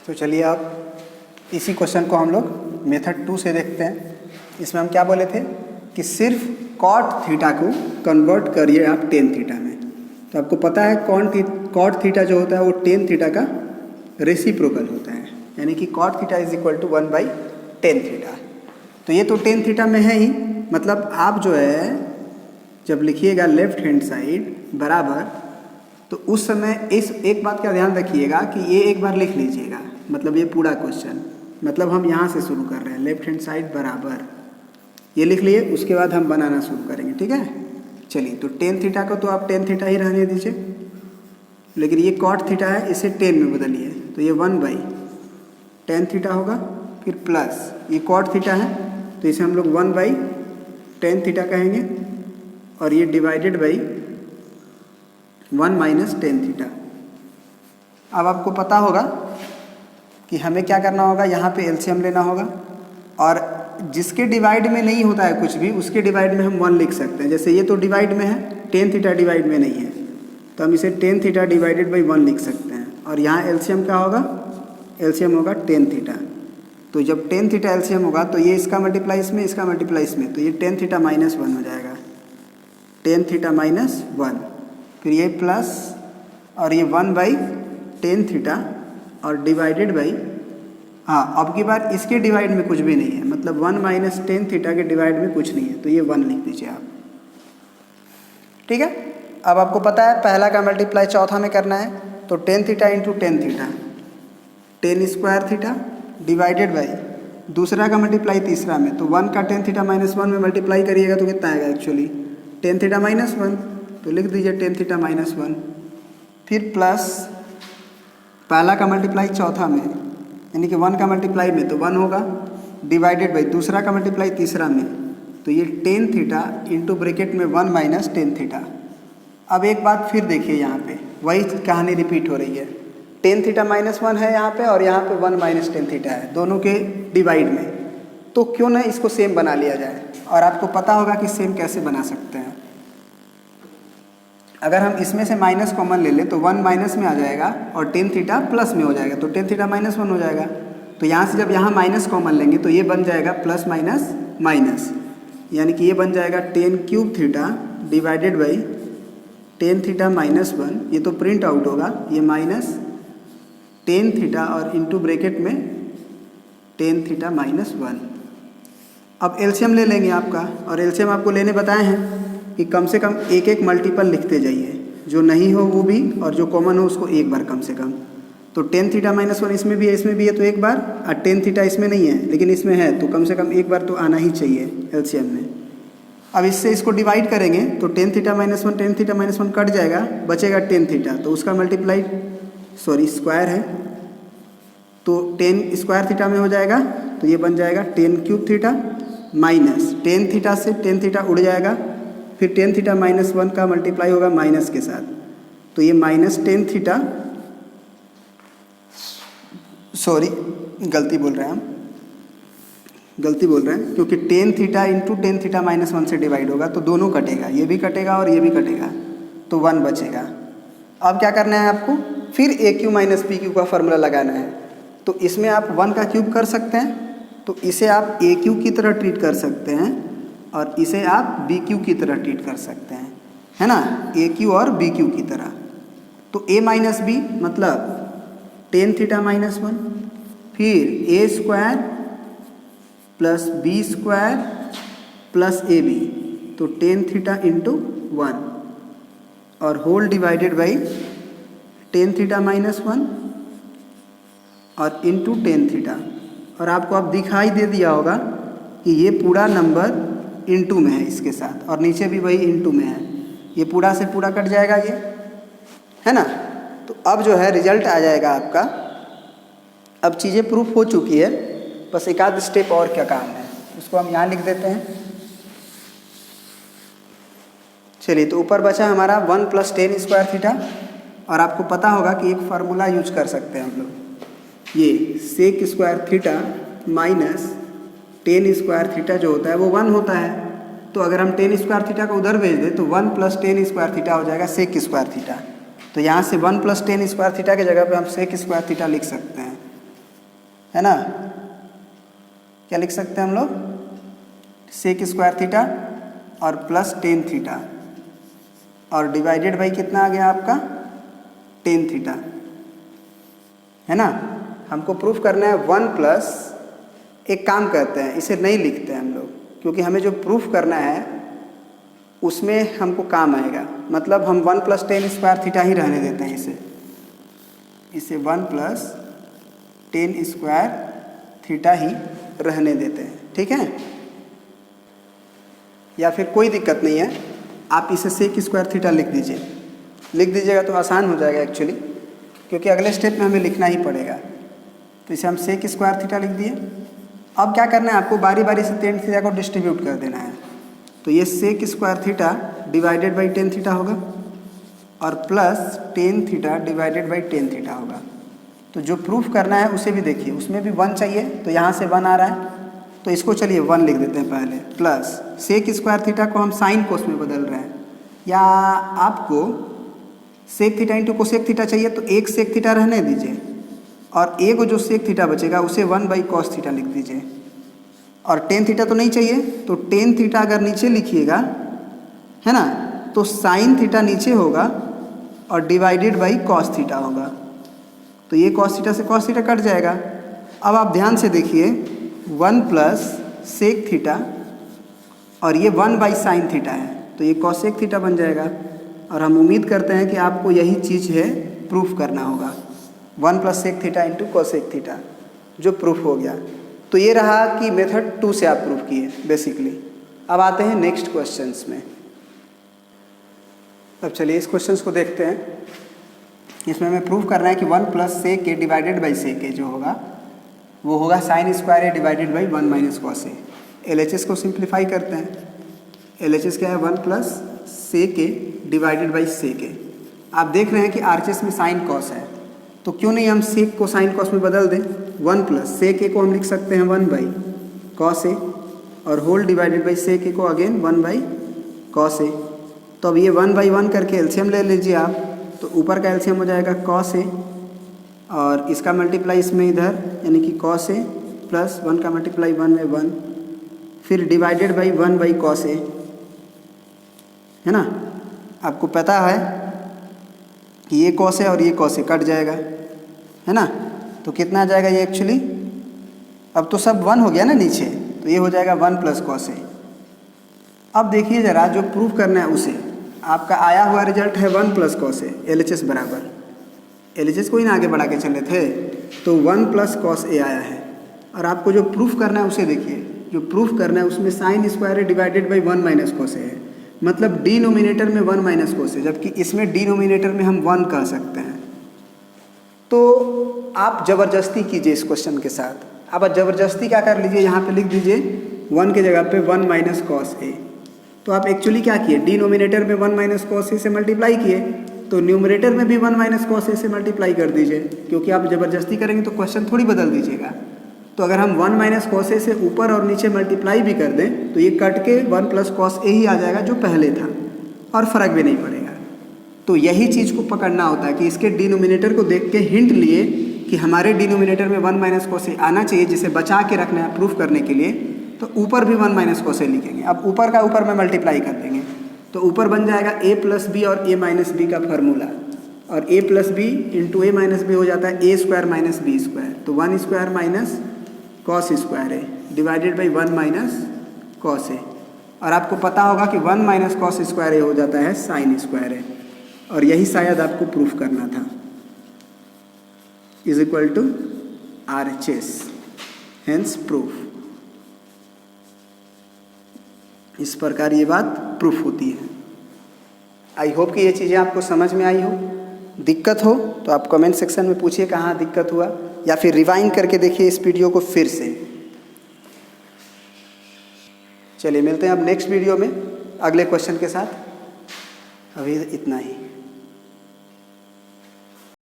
तो चलिए अब इसी क्वेश्चन को हम लोग मेथड 2 से देखते हैं। इसमें हम क्या बोले थे कि सिर्फ कॉट थीटा को कन्वर्ट करिए आप टेन थीटा में। तो आपको पता है कॉट थीटा जो होता है वो टेन थीटा का रेसिप्रोकल होता है, यानी कि cot theta is equal to 1/10 theta. तो ये तो टेन थीटा में है ही, मतलब आप जो है जब लिखिएगा लेफ्ट हैंड साइड बराबर, तो उस समय इस एक बात का ध्यान रखिएगा कि ये एक बार लिख लीजिएगा, मतलब ये पूरा क्वेश्चन, मतलब हम यहाँ से शुरू कर रहे हैं लेफ्ट हैंड साइड बराबर, ये लिख लिए, उसके बाद हम बनाना शुरू करेंगे। ठीक है, चलिए तो टेन थीटा को तो आप टेन थीटा ही रहने दीजिए, लेकिन ये कॉट थीटा है इसे टेन में बदलिए, तो ये 1/10 थीटा होगा। फिर प्लस ये कॉट थीटा है तो इसे हम लोग 1/10 थीटा कहेंगे, और ये डिवाइडेड बाई 1 - 10 थीटा। अब आपको पता होगा कि हमें क्या करना होगा, यहाँ पे एलसीएम लेना होगा, और जिसके डिवाइड में नहीं होता है कुछ भी उसके डिवाइड में हम 1 लिख सकते हैं। जैसे ये तो डिवाइड में है, टेन थीटा डिवाइड में नहीं है, तो हम इसे टेन थीटा डिवाइडेड बाई 1 लिख सकते हैं। और यहाँ एलसीएम क्या होगा, एलसीएम होगा टेन थीटा। तो जब टेन थीटा एलसीएम होगा तो ये इसका मल्टीप्लाई इसमें, इसका मल्टीप्लाई इसमें, तो ये टेन थीटा -1 हो जाएगा, टेन थीटा -1। फिर ये प्लस और ये 1/10 थीटा और डिवाइडेड बाई, हाँ अब की बार इसके डिवाइड में कुछ भी नहीं है, मतलब 1 - 10 थीटा के डिवाइड में कुछ नहीं है, तो ये 1 लिख दीजिए आप। ठीक है, अब आपको पता है पहला का मल्टीप्लाई चौथा में करना है, तो tan theta into tan theta, ten square theta divided by दूसरा का मल्टीप्लाई तीसरा में, तो 1 का टेन थीटा -1 में मल्टीप्लाई करिएगा तो कितना आएगा एक्चुअली टेन थीटा -1, तो लिख दीजिए टेन थीटा -1। फिर प्लस पहला का मल्टीप्लाई चौथा में, यानी कि 1 का मल्टीप्लाई में तो 1 होगा, डिवाइडेड बाई दूसरा का मल्टीप्लाई तीसरा में, तो ये टेन थीटा इंटू ब्रैकेट में 1 - 10 थीटा। अब एक बात फिर देखिए, यहाँ पे वही कहानी रिपीट हो रही है, टेन थीटा -1 है यहाँ पे और यहाँ पे 1 - 10 थीटा है दोनों के डिवाइड में, तो क्यों ना इसको सेम बना लिया जाए। और आपको पता होगा कि सेम कैसे बना सकते हैं। अगर हम इसमें से माइनस कॉमन ले लें तो 1 माइनस में आ जाएगा और टेन थीटा प्लस में हो जाएगा, तो टेन थीटा -1 हो जाएगा। तो यहाँ से जब यहाँ माइनस कॉमन लेंगे तो ये बन जाएगा प्लस माइनस माइनस, यानी कि ये बन जाएगा ten cube theta divided by tan theta -1, ये तो प्रिंट आउट होगा, ये माइनस टेन थीटा और इंटू ब्रैकेट में टेन थीटा -1। अब एलसीएम ले लेंगे आपका, और एलसीएम आपको लेने बताए हैं कि कम से कम एक एक मल्टीपल लिखते जाइए, जो नहीं हो वो भी और जो कॉमन हो उसको एक बार कम से कम। तो टेन थीटा -1 इसमें भी है, इसमें भी है, तो एक बार, और टेन थीटा इसमें नहीं है लेकिन इसमें है, तो कम से कम एक बार तो आना ही चाहिए एलसीएम में। अब इससे इसको डिवाइड करेंगे तो tan theta -1 ten theta -1 cut जाएगा, बचेगा टेन थीटा, तो उसका मल्टीप्लाई स्क्वायर है, तो टेन स्क्वायर थीटा में हो जाएगा, तो ये बन जाएगा ten cube theta minus tan theta से टेन थीटा उड़ जाएगा, फिर टेन थीटा -1 का मल्टीप्लाई होगा माइनस के साथ, तो ये -10 थीटा, सॉरी गलती बोल रहे हैं हम, गलती बोल रहे हैं, क्योंकि ten theta into ten theta -1 से डिवाइड होगा तो दोनों कटेगा, ये भी कटेगा और ये भी कटेगा, तो 1 बचेगा। अब क्या करना है आपको, फिर ए क्यू माइनस बी क्यू का फॉर्मूला लगाना है। तो इसमें आप 1 का क्यूब कर सकते हैं, तो इसे आप ए क्यू की तरह ट्रीट कर सकते हैं और इसे आप बी क्यू की तरह ट्रीट कर सकते हैं, है ना, ए क्यू और बी क्यू की तरह। तो ए माइनस बी मतलब टेन थीटा -1, फिर A square plus B square plus A B, तो टेन थीटा इंटू 1 और whole divided by tan theta -1 और इंटू टेन थीटा। और आपको अब दिखाई दे दिया होगा कि ये पूरा नंबर इंटू में है इसके साथ, और नीचे भी वही इंटू में है, ये पूरा से पूरा कट जाएगा ये, है ना। तो अब जो है रिजल्ट आ जाएगा आपका। अब चीज़ें प्रूफ हो चुकी है, बस एक आध स्टेप और क्या काम है, उसको हम यहाँ लिख देते हैं। चलिए, तो ऊपर बचा हमारा 1 + 10 स्क्वायर थीटा, और आपको पता होगा कि एक फार्मूला यूज कर सकते हैं हम लोग, ये sec square theta minus tan square theta जो होता है वो 1 होता है, तो अगर हम टेन स्क्वायर थीटा को उधर भेज दें तो 1 + 10 स्क्वायर थीटा हो जाएगा सेक स्क्वायर थीटा। तो यहाँ से 1 + 10 स्क्वायर थीटा की जगह पे हम सेक स्क्वायर थीटा लिख सकते हैं। है ना। क्या लिख सकते हैं हम लोग, सेक स्क्वायर थीटा और प्लस टेन थीटा और डिवाइडेड बाई कितना आ गया आपका, टेन थीटा, है ना। हमको प्रूफ करना है 1 प्लस, एक काम करते हैं इसे नहीं लिखते हैं हम लोग, क्योंकि हमें जो प्रूफ करना है उसमें हमको काम आएगा। मतलब हम 1 प्लस टेन स्क्वायर थीटा ही रहने देते हैं इसे 1 प्लस टेन स्क्वायर थीटा ही रहने देते हैं, ठीक है। या फिर कोई दिक्कत नहीं है, आप इसे सेक स्क्वायर थीटा लिख दीजिएगा तो आसान हो जाएगा एक्चुअली, क्योंकि अगले स्टेप में हमें लिखना ही पड़ेगा। तो इसे हम सेक स्क्वायर थीटा लिख दिए। अब क्या करना है, आपको बारी बारी से टेन थीटा को डिस्ट्रीब्यूट कर देना है। तो ये sec square theta divided by tan theta होगा और plus tan theta divided by tan theta होगा। तो जो प्रूफ करना है उसे भी देखिए, उसमें भी 1 चाहिए, तो यहाँ से 1 आ रहा है, तो इसको चलिए 1 लिख देते हैं पहले। प्लस सेक स्क्वायर थीटा को हम साइन कोस में बदल रहे हैं, या आपको sec theta into cosec theta चाहिए तो एक सेक थीटा रहने दीजिए और एक जो सेक थीटा बचेगा उसे 1 बाई कॉस थीटा लिख दीजिए। और टेन थीटा तो नहीं चाहिए, तो टेन थीटा अगर नीचे लिखिएगा, है ना, तो साइन थीटा नीचे होगा और डिवाइडेड बाई कॉस थीटा होगा। तो ये कॉस थीटा से कॉस थीटा कट जाएगा। अब आप ध्यान से देखिए, 1 प्लस सेक थीटा और ये 1 बाई साइन थीटा है, तो ये कॉसेक थीटा बन जाएगा। और हम उम्मीद करते हैं कि आपको यही चीज़ है प्रूफ करना होगा, 1 plus sec theta into cosec theta, जो प्रूफ हो गया। तो ये रहा कि मेथड 2 से आप प्रूफ किए बेसिकली। अब आते हैं नेक्स्ट क्वेश्चंस में। अब चलिए इस क्वेश्चंस को देखते हैं। इसमें हमें प्रूफ करना है कि 1 plus sec A divided by sec A जो होगा वो होगा sine square A divided by 1 minus cos A. LHS को सिंप्लीफाई करते हैं। LHS क्या है, 1 plus sec A divided by sec A. आप देख रहे हैं कि RHS में साइन कॉस है, तो क्यों नहीं हम सेक को साइन कॉस में बदल दें। 1 प्लस सेक ए को हम लिख सकते हैं 1 बाई कॉस ए और होल डिवाइडेड बाई सेक ए को अगेन 1 बाई कॉस ए। तो अब ये 1 बाई 1 करके एलसीएम ले लीजिए आप, तो ऊपर का एलसीएम हो जाएगा कॉस ए और इसका मल्टीप्लाई इसमें इधर, यानी कि कॉस ए प्लस 1 का मल्टीप्लाई 1 में 1, फिर divided by 1 by cos A, है ना। आपको पता है कि ये कॉस है और ये कॉस ए कट जाएगा, है ना। तो कितना आ जाएगा ये एक्चुअली, अब तो सब 1 हो गया ना नीचे, तो ये हो जाएगा 1 प्लस कॉस ए। अब देखिए ज़रा, जो प्रूफ करना है उसे, आपका आया हुआ रिजल्ट है 1 प्लस कॉस ए, LHS बराबर, LHS को ही ना आगे बढ़ा के चले थे, तो 1 प्लस कॉस ए आया है। और आपको जो प्रूफ करना है उसे देखिए, जो प्रूफ करना है उसमें sine square A divided by 1 minus cos A है, मतलब डिनोमिनेटर में 1 माइनस कॉस ए, जबकि इसमें डिनोमिनेटर में हम 1 कह सकते हैं। तो आप ज़बरदस्ती कीजिए इस क्वेश्चन के साथ, आप ज़बरदस्ती क्या कर लीजिए, यहाँ पे लिख दीजिए 1 के जगह पे 1 माइनस कॉस ए। तो आप एक्चुअली क्या किए, डिनोमिनेटर में 1 माइनस कॉस ए से मल्टीप्लाई किए, तो न्यूमरेटर में भी 1 माइनस कॉस ए से मल्टीप्लाई कर दीजिए, क्योंकि आप ज़बरदस्ती करेंगे तो क्वेश्चन थोड़ी बदल दीजिएगा। तो अगर हम 1 माइनस कॉस ए से ऊपर और नीचे मल्टीप्लाई भी कर दें तो ये कट के 1 प्लस कॉस ए ही आ जाएगा जो पहले था, और फ़र्क भी नहीं पड़ेगा। तो यही चीज़ को पकड़ना होता है कि इसके डिनोमिनेटर को देख के हिंट लिए कि हमारे डिनोमिनेटर में 1 माइनस कॉस ए आना चाहिए, जिसे बचा के रखना है प्रूफ करने के लिए, तो ऊपर भी 1 माइनस कॉस ए लिखेंगे। अब ऊपर का ऊपर में मल्टीप्लाई कर देंगे, तो ऊपर बन जाएगा a प्लस बी और a माइनस बी का फार्मूला, और a plus B into A minus B हो जाता है a square minus B square, तो 1 स्क्वायर माइनस कॉस स्क्वायर है divided by 1 minus cos A. और आपको पता होगा कि 1 माइनस कॉस स्क्वायर ए हो जाता है साइन स्क्वायर ए, और यही शायद आपको प्रूफ करना था, is equal to RHS, hence proof. इस प्रकार ये बात प्रूफ होती है। आई होप कि ये चीज़ें आपको समझ में आई हो। दिक्कत हो तो आप कमेंट सेक्शन में पूछिए कहाँ दिक्कत हुआ, या फिर रिवाइंड करके देखिए इस वीडियो को फिर से। चलिए मिलते हैं अब नेक्स्ट वीडियो में अगले क्वेश्चन के साथ। अभी इतना ही।